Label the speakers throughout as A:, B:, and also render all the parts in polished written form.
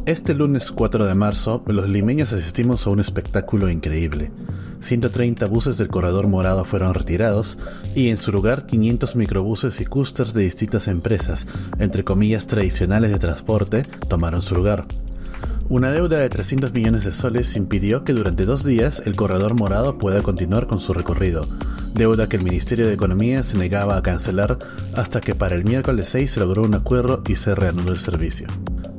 A: Este lunes 4 de marzo, los limeños asistimos a un espectáculo increíble. 130 buses del corredor morado fueron retirados y en su lugar 500 microbuses y clústeres de distintas empresas, entre comillas tradicionales de transporte, tomaron su lugar. Una deuda de 300 millones de soles impidió que durante 2 días el corredor morado pueda continuar con su recorrido, deuda que el Ministerio de Economía se negaba a cancelar hasta que para el miércoles 6 se logró un acuerdo y se reanudó el servicio.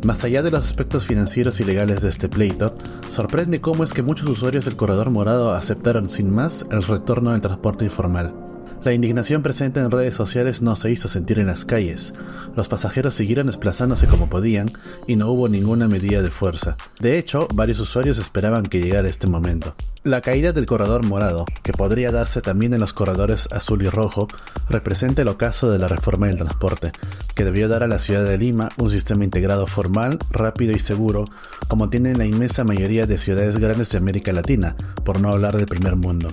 A: Más allá de los aspectos financieros y legales de este pleito, sorprende cómo es que muchos usuarios del corredor morado aceptaron sin más el retorno del transporte informal. La indignación presente en redes sociales no se hizo sentir en las calles. Los pasajeros siguieron desplazándose como podían y no hubo ninguna medida de fuerza. De hecho, varios usuarios esperaban que llegara este momento. La caída del corredor morado, que podría darse también en los corredores azul y rojo, representa el ocaso de la reforma del transporte, que debió dar a la ciudad de Lima un sistema integrado formal, rápido y seguro, como tienen la inmensa mayoría de ciudades grandes de América Latina, por no hablar del primer mundo.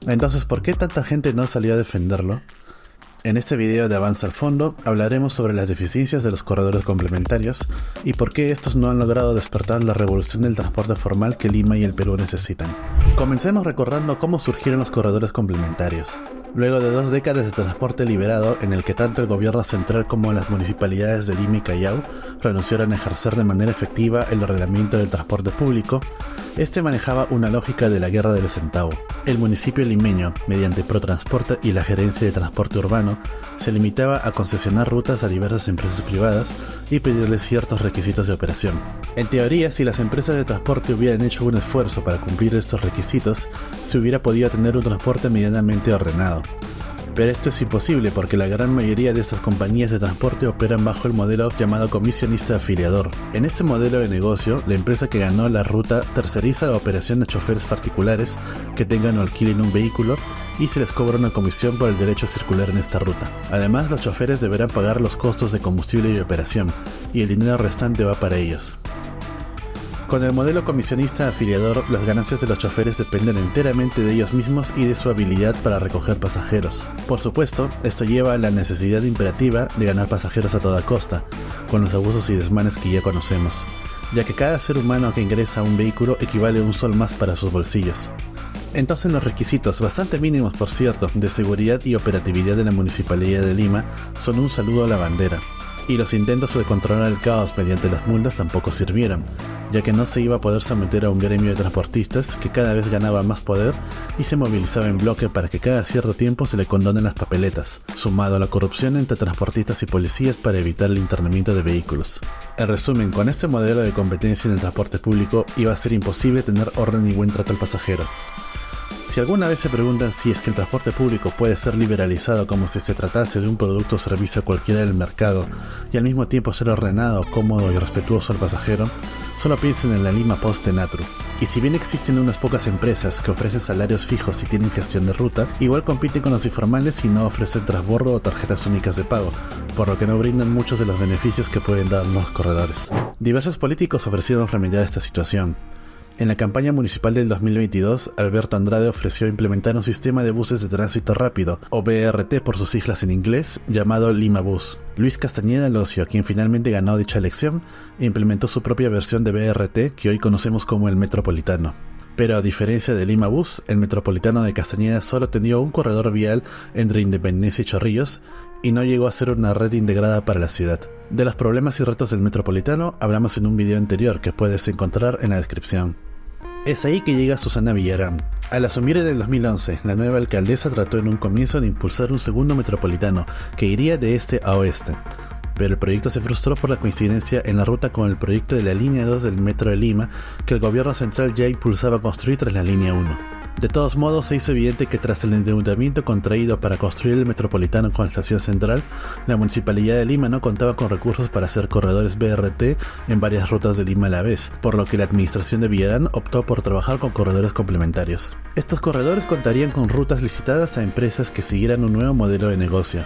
A: Entonces, ¿por qué tanta gente no salió a defenderlo? En este video de Avanza al Fondo hablaremos sobre las deficiencias de los corredores complementarios y por qué estos no han logrado despertar la revolución del transporte formal que Lima y el Perú necesitan. Comencemos recordando cómo surgieron los corredores complementarios. Luego de 2 décadas de transporte liberado en el que tanto el gobierno central como las municipalidades de Lima y Callao renunciaron a ejercer de manera efectiva el ordenamiento del transporte público, este manejaba una lógica de la guerra del centavo. El municipio limeño, mediante Protransporte y la Gerencia de Transporte Urbano, se limitaba a concesionar rutas a diversas empresas privadas y pedirles ciertos requisitos de operación. En teoría, si las empresas de transporte hubieran hecho un esfuerzo para cumplir estos requisitos, se hubiera podido tener un transporte medianamente ordenado. Pero esto es imposible porque la gran mayoría de estas compañías de transporte operan bajo el modelo llamado comisionista afiliador. En este modelo de negocio, la empresa que ganó la ruta terceriza la operación de choferes particulares que tengan o alquilen un vehículo y se les cobra una comisión por el derecho a circular en esta ruta. Además, los choferes deberán pagar los costos de combustible y operación, y el dinero restante va para ellos. Con el modelo comisionista afiliador, las ganancias de los choferes dependen enteramente de ellos mismos y de su habilidad para recoger pasajeros. Por supuesto, esto lleva a la necesidad imperativa de ganar pasajeros a toda costa, con los abusos y desmanes que ya conocemos, ya que cada ser humano que ingresa a un vehículo equivale a un sol más para sus bolsillos. Entonces los requisitos, bastante mínimos por cierto, de seguridad y operatividad de la Municipalidad de Lima son un saludo a la bandera. Y los intentos de controlar el caos mediante las multas tampoco sirvieron, ya que no se iba a poder someter a un gremio de transportistas que cada vez ganaba más poder y se movilizaba en bloque para que cada cierto tiempo se le condonen las papeletas, sumado a la corrupción entre transportistas y policías para evitar el internamiento de vehículos. En resumen, con este modelo de competencia en el transporte público iba a ser imposible tener orden y buen trato al pasajero. Si alguna vez se preguntan si es que el transporte público puede ser liberalizado como si se tratase de un producto o servicio cualquiera del mercado y al mismo tiempo ser ordenado, cómodo y respetuoso al pasajero, solo piensen en la Lima Post de Natru. Y si bien existen unas pocas empresas que ofrecen salarios fijos y tienen gestión de ruta, igual compiten con los informales y no ofrecen transbordo o tarjetas únicas de pago, por lo que no brindan muchos de los beneficios que pueden dar los corredores. Diversos políticos ofrecieron remediar esta situación. En la campaña municipal del 2022, Alberto Andrade ofreció implementar un sistema de buses de tránsito rápido, o BRT por sus siglas en inglés, llamado Lima Bus. Luis Castañeda Locio, quien finalmente ganó dicha elección, implementó su propia versión de BRT que hoy conocemos como el Metropolitano. Pero a diferencia de Lima Bus, el Metropolitano de Castañeda solo tenía un corredor vial entre Independencia y Chorrillos y no llegó a ser una red integrada para la ciudad. De los problemas y retos del Metropolitano hablamos en un video anterior que puedes encontrar en la descripción. Es ahí que llega Susana Villarán. Al asumir en el 2011, la nueva alcaldesa trató en un comienzo de impulsar un segundo metropolitano que iría de este a oeste. Pero el proyecto se frustró por la coincidencia en la ruta con el proyecto de la línea 2 del Metro de Lima que el gobierno central ya impulsaba construir tras la línea 1. De todos modos, se hizo evidente que tras el endeudamiento contraído para construir el Metropolitano con la estación central, la Municipalidad de Lima no contaba con recursos para hacer corredores BRT en varias rutas de Lima a la vez, por lo que la administración de Villarán optó por trabajar con corredores complementarios. Estos corredores contarían con rutas licitadas a empresas que siguieran un nuevo modelo de negocio.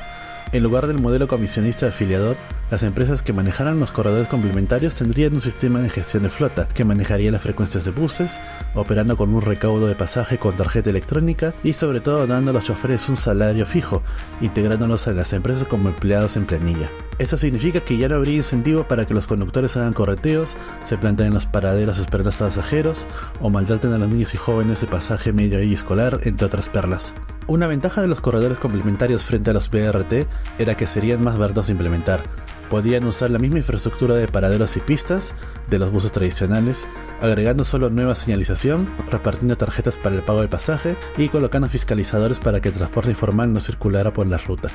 A: En lugar del modelo comisionista afiliador, Las empresas que manejaran los corredores complementarios tendrían un sistema de gestión de flota que manejaría las frecuencias de buses, operando con un recaudo de pasaje con tarjeta electrónica y sobre todo dando a los choferes un salario fijo, integrándolos a las empresas como empleados en planilla. Esto significa que ya no habría incentivo para que los conductores hagan correteos, se planten en los paraderos esperando a los pasajeros o maltraten a los niños y jóvenes de pasaje medio y escolar, entre otras perlas. Una ventaja de los corredores complementarios frente a los BRT era que serían más baratos de implementar. Podían usar la misma infraestructura de paraderos y pistas de los buses tradicionales, agregando solo nueva señalización, repartiendo tarjetas para el pago del pasaje y colocando fiscalizadores para que el transporte informal no circulara por la ruta.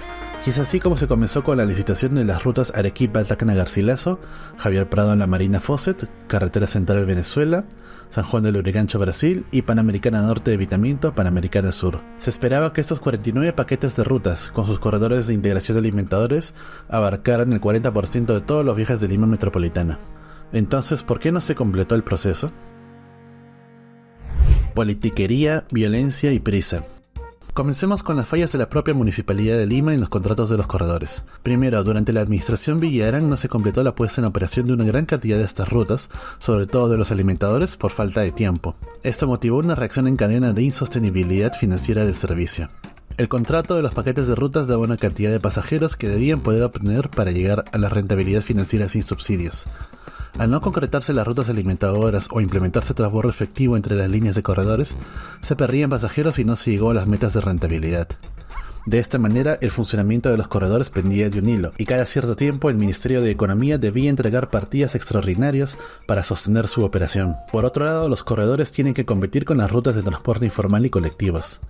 A: Y es así como se comenzó con la licitación de las rutas Arequipa-Tacna-Garcilaso, Javier Prado en la Marina Fawcett, Carretera Central Venezuela, San Juan del Lurigancho Brasil y Panamericana Norte de Evitamiento, Panamericana Sur. Se esperaba que estos 49 paquetes de rutas, con sus corredores de integración de alimentadores, abarcaran el 40% de todos los viajes de Lima metropolitana. Entonces, ¿por qué no se completó el proceso? Politiquería, violencia y prisa. Comencemos con las fallas de la propia Municipalidad de Lima en los contratos de los corredores. Primero, durante la administración Villarán no se completó la puesta en operación de una gran cantidad de estas rutas, sobre todo de los alimentadores, por falta de tiempo. Esto motivó una reacción en cadena de insostenibilidad financiera del servicio. El contrato de los paquetes de rutas daba una cantidad de pasajeros que debían poder obtener para llegar a la rentabilidad financiera sin subsidios. Al no concretarse las rutas alimentadoras o implementarse transbordo efectivo entre las líneas de corredores, se perdían pasajeros y no se llegó a las metas de rentabilidad. De esta manera, el funcionamiento de los corredores pendía de un hilo, y cada cierto tiempo el Ministerio de Economía debía entregar partidas extraordinarias para sostener su operación. Por otro lado, los corredores tienen que competir con las rutas de transporte informal y colectivos.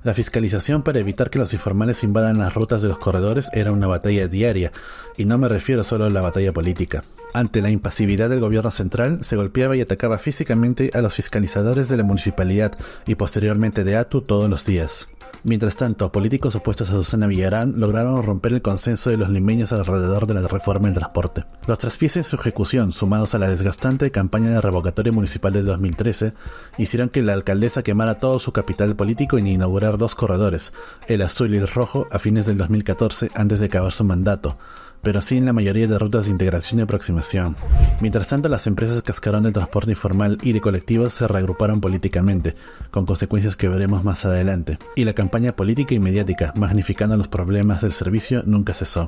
A: La fiscalización para evitar que los informales invadan las rutas de los corredores era una batalla diaria, y no me refiero solo a la batalla política. Ante la impasividad del gobierno central, se golpeaba y atacaba físicamente a los fiscalizadores de la municipalidad y posteriormente de ATU todos los días. Mientras tanto, políticos opuestos a Susana Villarán lograron romper el consenso de los limeños alrededor de la reforma del transporte. Los traspiés en su ejecución, sumados a la desgastante campaña de revocatoria municipal del 2013, hicieron que la alcaldesa quemara todo su capital político en inaugurar 2 corredores, el azul y el rojo, a fines del 2014 antes de acabar su mandato, pero sin la mayoría de rutas de integración y aproximación. Mientras tanto, las empresas cascarón del transporte informal y de colectivos se reagruparon políticamente, con consecuencias que veremos más adelante, y la campaña política y mediática, magnificando los problemas del servicio, nunca cesó.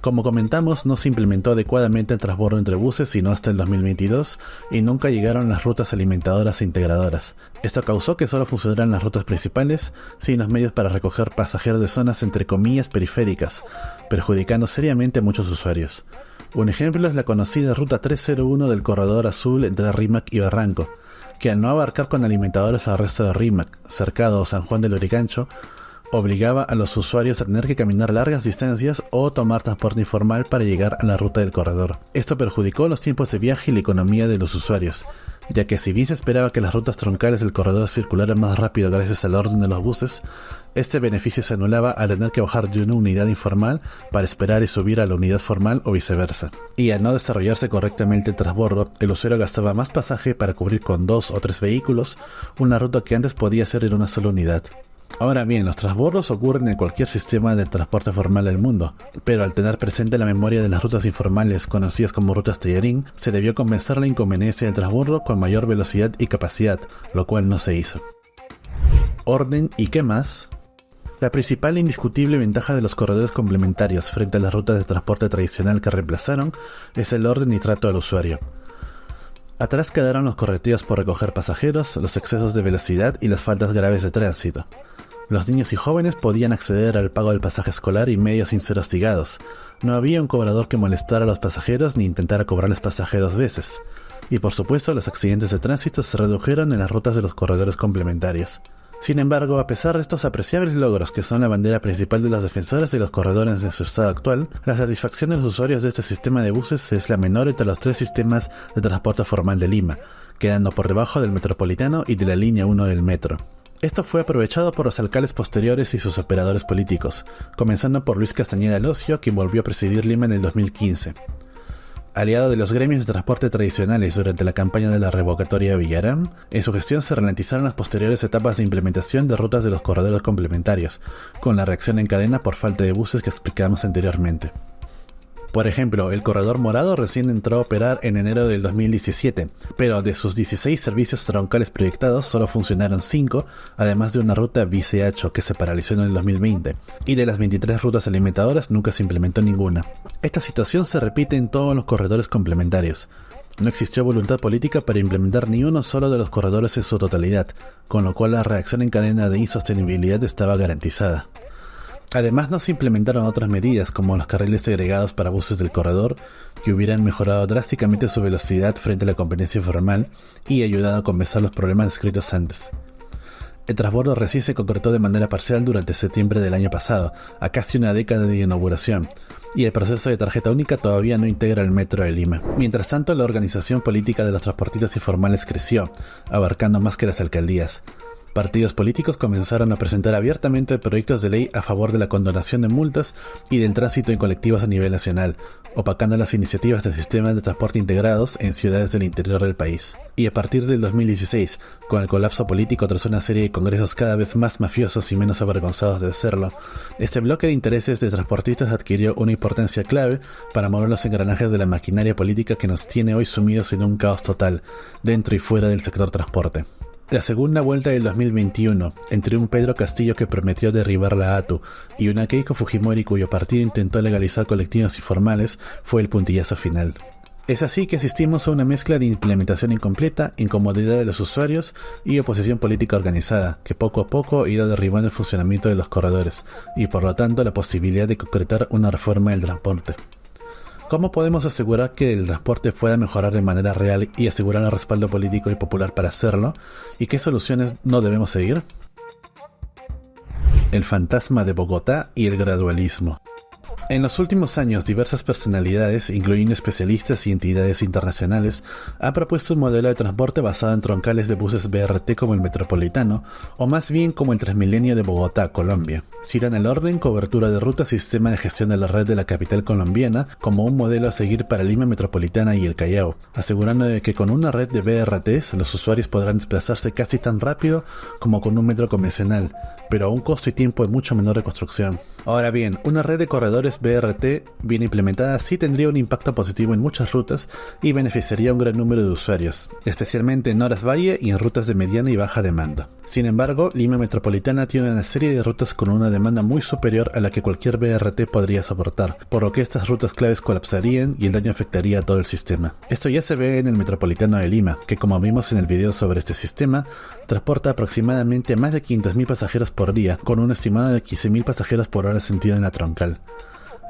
A: Como comentamos, no se implementó adecuadamente el transbordo entre buses sino hasta el 2022 y nunca llegaron las rutas alimentadoras e integradoras. Esto causó que solo funcionaran las rutas principales sin los medios para recoger pasajeros de zonas entre comillas periféricas, perjudicando seriamente a muchos usuarios. Un ejemplo es la conocida Ruta 301 del Corredor Azul entre Rímac y Barranco, que al no abarcar con alimentadores al resto de Rímac, Cercado o San Juan del Lurigancho, obligaba a los usuarios a tener que caminar largas distancias o tomar transporte informal para llegar a la ruta del corredor. Esto perjudicó los tiempos de viaje y la economía de los usuarios, ya que si bien se esperaba que las rutas troncales del corredor circularan más rápido gracias al orden de los buses, este beneficio se anulaba al tener que bajar de una unidad informal para esperar y subir a la unidad formal o viceversa. Y al no desarrollarse correctamente el transbordo, el usuario gastaba más pasaje para cubrir con 2 o 3 vehículos una ruta que antes podía ser en una sola unidad. Ahora bien, los transbordos ocurren en cualquier sistema de transporte formal del mundo, pero al tener presente la memoria de las rutas informales conocidas como rutas tallarín, se debió compensar la inconveniencia del transbordo con mayor velocidad y capacidad, lo cual no se hizo. Orden y ¿qué más? La principal e indiscutible ventaja de los corredores complementarios frente a las rutas de transporte tradicional que reemplazaron es el orden y trato al usuario. Atrás quedaron los correteos por recoger pasajeros, los excesos de velocidad y las faltas graves de tránsito. Los niños y jóvenes podían acceder al pago del pasaje escolar y medio sin ser hostigados. No había un cobrador que molestara a los pasajeros ni intentara cobrarles pasaje 2 veces. Y por supuesto, los accidentes de tránsito se redujeron en las rutas de los corredores complementarios. Sin embargo, a pesar de estos apreciables logros que son la bandera principal de los defensores de los corredores en su estado actual, la satisfacción de los usuarios de este sistema de buses es la menor entre los 3 sistemas de transporte formal de Lima, quedando por debajo del metropolitano y de la línea 1 del metro. Esto fue aprovechado por los alcaldes posteriores y sus operadores políticos, comenzando por Luis Castañeda Locio, quien volvió a presidir Lima en el 2015. Aliado de los gremios de transporte tradicionales durante la campaña de la revocatoria de Villarán, en su gestión se ralentizaron las posteriores etapas de implementación de rutas de los corredores complementarios, con la reacción en cadena por falta de buses que explicamos anteriormente. Por ejemplo, el Corredor Morado recién entró a operar en enero del 2017, pero de sus 16 servicios troncales proyectados solo funcionaron 5, además de una ruta BCH que se paralizó en el 2020, y de las 23 rutas alimentadoras nunca se implementó ninguna. Esta situación se repite en todos los corredores complementarios. No existió voluntad política para implementar ni uno solo de los corredores en su totalidad, con lo cual la reacción en cadena de insostenibilidad estaba garantizada. Además, no se implementaron otras medidas como los carriles segregados para buses del corredor, que hubieran mejorado drásticamente su velocidad frente a la competencia formal y ayudado a compensar los problemas descritos antes. El transbordo recién se concretó de manera parcial durante septiembre del año pasado, a casi una década de inauguración, y el proceso de tarjeta única todavía no integra el Metro de Lima. Mientras tanto, la organización política de los transportistas informales creció, abarcando más que las alcaldías. Partidos políticos comenzaron a presentar abiertamente proyectos de ley a favor de la condonación de multas y del tránsito en colectivos a nivel nacional, opacando las iniciativas de sistemas de transporte integrados en ciudades del interior del país. Y a partir del 2016, con el colapso político tras una serie de congresos cada vez más mafiosos y menos avergonzados de hacerlo, este bloque de intereses de transportistas adquirió una importancia clave para mover los engranajes de la maquinaria política que nos tiene hoy sumidos en un caos total, dentro y fuera del sector transporte. La segunda vuelta del 2021, entre un Pedro Castillo que prometió derribar la ATU y una Keiko Fujimori cuyo partido intentó legalizar colectivos informales, fue el puntillazo final. Es así que asistimos a una mezcla de implementación incompleta, incomodidad de los usuarios y oposición política organizada, que poco a poco ha ido derribando el funcionamiento de los corredores y por lo tanto la posibilidad de concretar una reforma del transporte. ¿Cómo podemos asegurar que el transporte pueda mejorar de manera real y asegurar el respaldo político y popular para hacerlo? ¿Y qué soluciones no debemos seguir? El fantasma de Bogotá y el gradualismo. En los últimos años, diversas personalidades, incluyendo especialistas y entidades internacionales, han propuesto un modelo de transporte basado en troncales de buses BRT como el Metropolitano, o más bien como el Transmilenio de Bogotá, Colombia. Citan el orden, cobertura de rutas y sistema de gestión de la red de la capital colombiana como un modelo a seguir para Lima Metropolitana y el Callao, asegurando de que con una red de BRTs los usuarios podrán desplazarse casi tan rápido como con un metro convencional, pero a un costo y tiempo de mucho menor de construcción. Ahora bien, una red de corredores BRT bien implementada sí tendría un impacto positivo en muchas rutas y beneficiaría a un gran número de usuarios, especialmente en horas valle y en rutas de mediana y baja demanda. Sin embargo, Lima Metropolitana tiene una serie de rutas con una demanda muy superior a la que cualquier BRT podría soportar, por lo que estas rutas claves colapsarían y el daño afectaría a todo el sistema. Esto ya se ve en el Metropolitano de Lima, que como vimos en el video sobre este sistema, transporta aproximadamente a más de 500.000 pasajeros por día, con un estimado de 15.000 pasajeros por hora sentido en la troncal.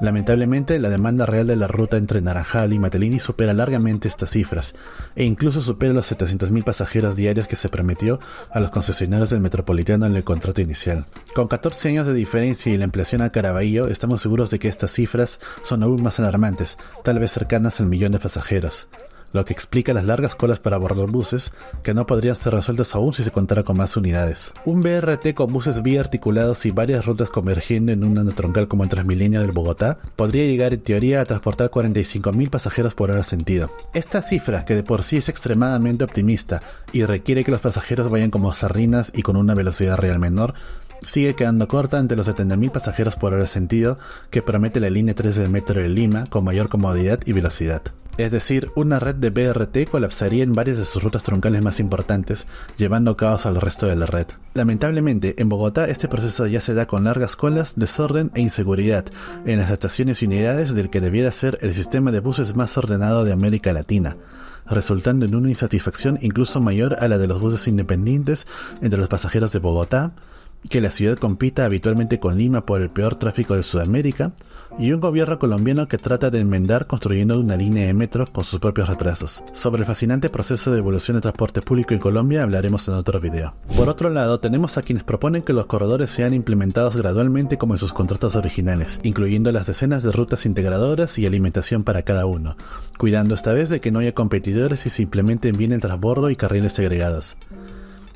A: Lamentablemente, la demanda real de la ruta entre Naranjal y Matelini supera largamente estas cifras, e incluso supera los 700.000 pasajeros diarios que se prometió a los concesionarios del Metropolitano en el contrato inicial. Con 14 años de diferencia y la ampliación a Caraballo, estamos seguros de que estas cifras son aún más alarmantes, tal vez cercanas al 1.000.000 de pasajeros, lo que explica las largas colas para abordar buses que no podrían ser resueltas aún si se contara con más unidades. Un BRT con buses biarticulados y varias rutas convergiendo en una troncal como el Transmilenio del Bogotá podría llegar en teoría a transportar 45.000 pasajeros por hora sentido. Esta cifra, que de por sí es extremadamente optimista y requiere que los pasajeros vayan como sardinas y con una velocidad real menor, sigue quedando corta ante los 70.000 pasajeros por hora sentido que promete la línea 3 del metro de Lima con mayor comodidad y velocidad. Es decir, una red de BRT colapsaría en varias de sus rutas troncales más importantes, llevando caos al resto de la red. Lamentablemente, en Bogotá este proceso ya se da con largas colas, desorden e inseguridad en las estaciones y unidades del que debiera ser el sistema de buses más ordenado de América Latina, resultando en una insatisfacción incluso mayor a la de los buses independientes entre los pasajeros de Bogotá, que la ciudad compita habitualmente con Lima por el peor tráfico de Sudamérica, y un gobierno colombiano que trata de enmendar construyendo una línea de metro con sus propios retrasos. Sobre el fascinante proceso de evolución de transporte público en Colombia hablaremos en otro video. Por otro lado, tenemos a quienes proponen que los corredores sean implementados gradualmente como en sus contratos originales, incluyendo las decenas de rutas integradoras y alimentación para cada uno, cuidando esta vez de que no haya competidores y se implementen bien el transbordo y carriles segregados.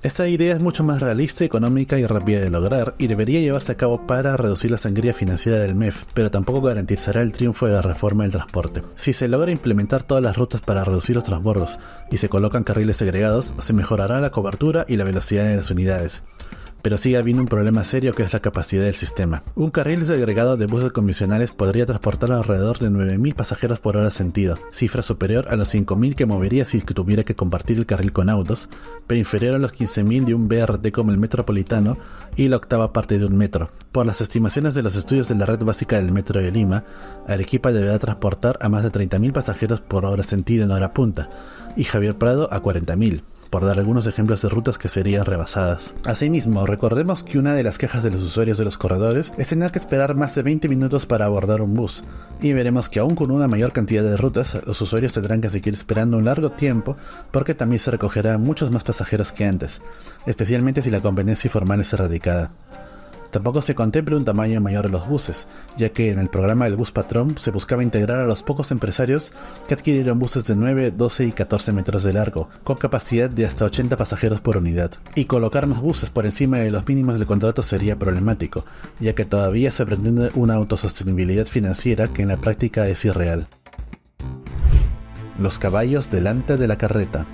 A: Esta idea es mucho más realista, económica y rápida de lograr y debería llevarse a cabo para reducir la sangría financiera del MEF, pero tampoco garantizará el triunfo de la reforma del transporte. Si se logra implementar todas las rutas para reducir los transbordos y se colocan carriles segregados, se mejorará la cobertura y la velocidad de las unidades. pero sigue habiendo un problema serio que es la capacidad del sistema. Un carril segregado de buses convencionales podría transportar alrededor de 9.000 pasajeros por hora sentido, cifra superior a los 5.000 que movería si tuviera que compartir el carril con autos, pero inferior a los 15.000 de un BRT como el Metropolitano y la octava parte de un metro. Por las estimaciones de los estudios de la red básica del metro de Lima, Arequipa deberá transportar a más de 30.000 pasajeros por hora sentido en hora punta, y Javier Prado a 40.000. Por dar algunos ejemplos de rutas que serían rebasadas. Asimismo, recordemos que una de las quejas de los usuarios de los corredores es tener que esperar más de 20 minutos para abordar un bus, y veremos que aún con una mayor cantidad de rutas, los usuarios tendrán que seguir esperando un largo tiempo porque también se recogerán muchos más pasajeros que antes, especialmente si la conveniencia informal es erradicada. Tampoco se contempla un tamaño mayor de los buses, ya que en el programa del bus patrón se buscaba integrar a los pocos empresarios que adquirieron buses de 9, 12 y 14 metros de largo, con capacidad de hasta 80 pasajeros por unidad. Y colocar más buses por encima de los mínimos del contrato sería problemático, ya que todavía se pretende una autosostenibilidad financiera que en la práctica es irreal. Los caballos delante de la carreta.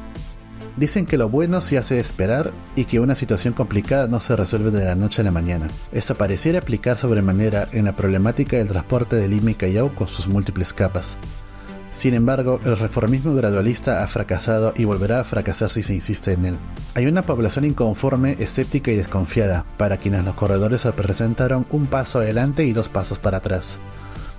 A: Dicen que lo bueno se hace esperar y que una situación complicada no se resuelve de la noche a la mañana. Esto pareciera aplicar sobremanera en la problemática del transporte de Lima y Callao con sus múltiples capas. Sin embargo, el reformismo gradualista ha fracasado y volverá a fracasar si se insiste en él. Hay una población inconforme, escéptica y desconfiada, para quienes los corredores representaron un paso adelante y 2 pasos para atrás.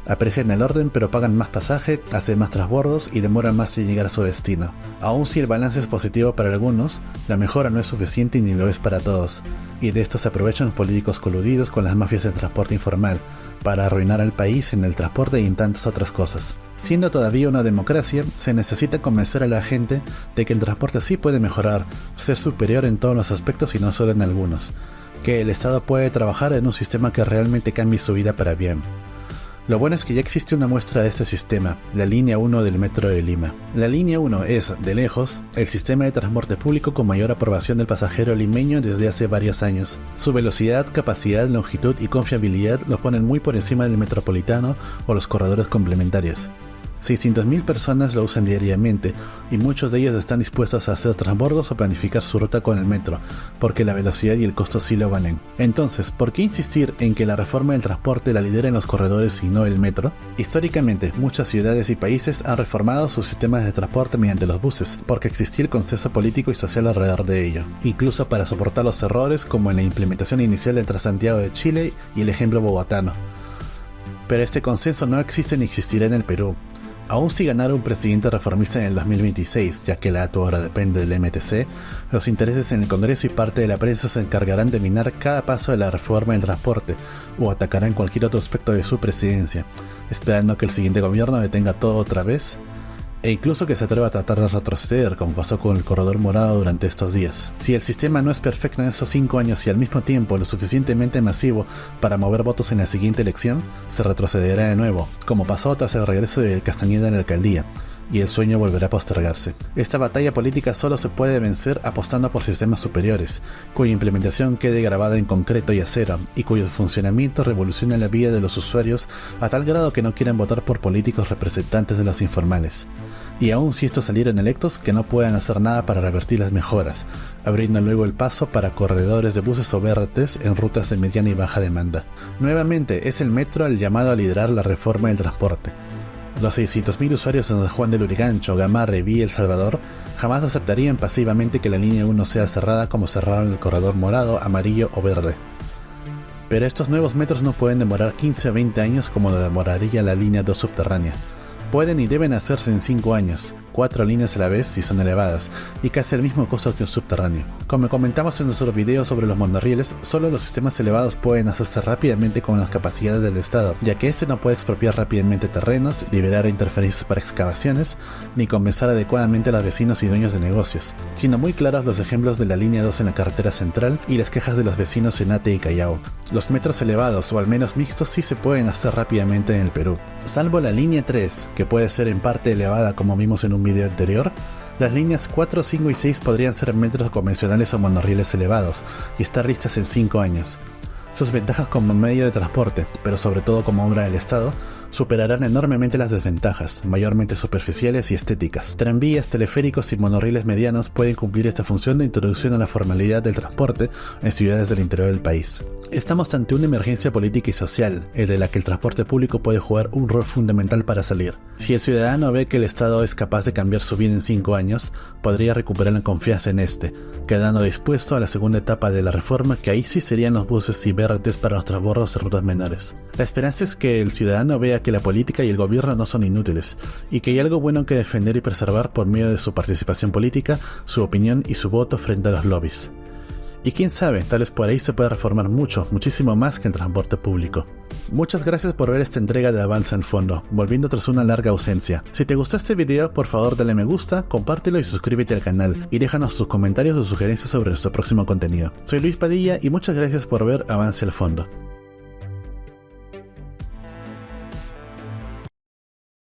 A: Aprecian el orden pero pagan más pasaje, hacen más transbordos y demoran más en llegar a su destino. Aun si el balance es positivo para algunos, la mejora no es suficiente y ni lo es para todos, y de esto se aprovechan los políticos coludidos con las mafias del transporte informal, para arruinar al país en el transporte y en tantas otras cosas. Siendo todavía una democracia, se necesita convencer a la gente de que el transporte sí puede mejorar, ser superior en todos los aspectos y no solo en algunos, que el Estado puede trabajar en un sistema que realmente cambie su vida para bien. Lo bueno es que ya existe una muestra de este sistema, la línea 1 del metro de Lima. La línea 1 es, de lejos, el sistema de transporte público con mayor aprobación del pasajero limeño desde hace varios años. Su velocidad, capacidad, longitud y confiabilidad lo ponen muy por encima del metropolitano o los corredores complementarios. 600.000 personas lo usan diariamente y muchos de ellos están dispuestos a hacer transbordos o planificar su ruta con el metro, porque la velocidad y el costo sí lo valen. Entonces, ¿por qué insistir en que la reforma del transporte la lideren los corredores y no el metro? Históricamente, muchas ciudades y países han reformado sus sistemas de transporte mediante los buses, porque existía el consenso político y social alrededor de ello, incluso para soportar los errores como en la implementación inicial del Transantiago de Chile y el ejemplo bogotano. Pero este consenso no existe ni existirá en el Perú. Aún si ganara un presidente reformista en el 2026, ya que la ATU ahora depende del MTC, los intereses en el Congreso y parte de la prensa se encargarán de minar cada paso de la reforma del transporte, o atacarán cualquier otro aspecto de su presidencia, esperando que el siguiente gobierno detenga todo otra vez, e incluso que se atreva a tratar de retroceder, como pasó con el corredor morado durante estos días. Si el sistema no es perfecto en estos 5 años y al mismo tiempo lo suficientemente masivo para mover votos en la siguiente elección, se retrocederá de nuevo, como pasó tras el regreso de Castañeda en la alcaldía, y el sueño volverá a postergarse. Esta batalla política solo se puede vencer apostando por sistemas superiores, cuya implementación quede grabada en concreto y acero, y cuyo funcionamiento revolucione la vida de los usuarios a tal grado que no quieran votar por políticos representantes de los informales. Y aun si estos salieran electos, que no puedan hacer nada para revertir las mejoras, abriendo luego el paso para corredores de buses o BRTs en rutas de mediana y baja demanda. Nuevamente, es el metro el llamado a liderar la reforma del transporte. Los 600.000 usuarios en San Juan del Lurigancho, Gamarra y El Salvador jamás aceptarían pasivamente que la línea 1 sea cerrada como cerraron el corredor morado, amarillo o verde. Pero estos nuevos metros no pueden demorar 15 o 20 años como lo demoraría la línea 2 subterránea. Pueden y deben hacerse en 5 años, 4 líneas a la vez si son elevadas, y casi el mismo costo que un subterráneo. Como comentamos en nuestro video sobre los monorrieles, solo los sistemas elevados pueden hacerse rápidamente con las capacidades del Estado, ya que este no puede expropiar rápidamente terrenos, liberar interferencias para excavaciones, ni compensar adecuadamente a los vecinos y dueños de negocios, siendo muy claros los ejemplos de la línea 2 en la carretera central y las quejas de los vecinos en Ate y Callao. Los metros elevados o al menos mixtos sí se pueden hacer rápidamente en el Perú. Salvo la línea 3, que puede ser en parte elevada como vimos en un video anterior, las líneas 4, 5 y 6 podrían ser metros convencionales o monorrieles elevados y estar listas en 5 años. Sus ventajas como medio de transporte, pero sobre todo como obra del Estado, superarán enormemente las desventajas, mayormente superficiales y estéticas. Tranvías, teleféricos y monorriles medianos pueden cumplir esta función de introducción a la formalidad del transporte en ciudades del interior del país. Estamos ante una emergencia política y social, de la que el transporte público puede jugar un rol fundamental para salir. Si el ciudadano ve que el Estado es capaz de cambiar su vida en 5 años, podría recuperar la confianza en este, quedando dispuesto a la segunda etapa de la reforma, que ahí sí serían los buses y BRTs para los transbordos de rutas menores. La esperanza es que el ciudadano vea que la política y el gobierno no son inútiles, y que hay algo bueno que defender y preservar por medio de su participación política, su opinión y su voto frente a los lobbies. Y quién sabe, tal vez por ahí se pueda reformar muchísimo más que el transporte público. Muchas gracias por ver esta entrega de Avanza en Fondo, volviendo tras una larga ausencia. Si te gustó este video, por favor dale me gusta, compártelo y suscríbete al canal, y déjanos tus comentarios o sugerencias sobre nuestro próximo contenido. Soy Luis Padilla y muchas gracias por ver Avanza en Fondo.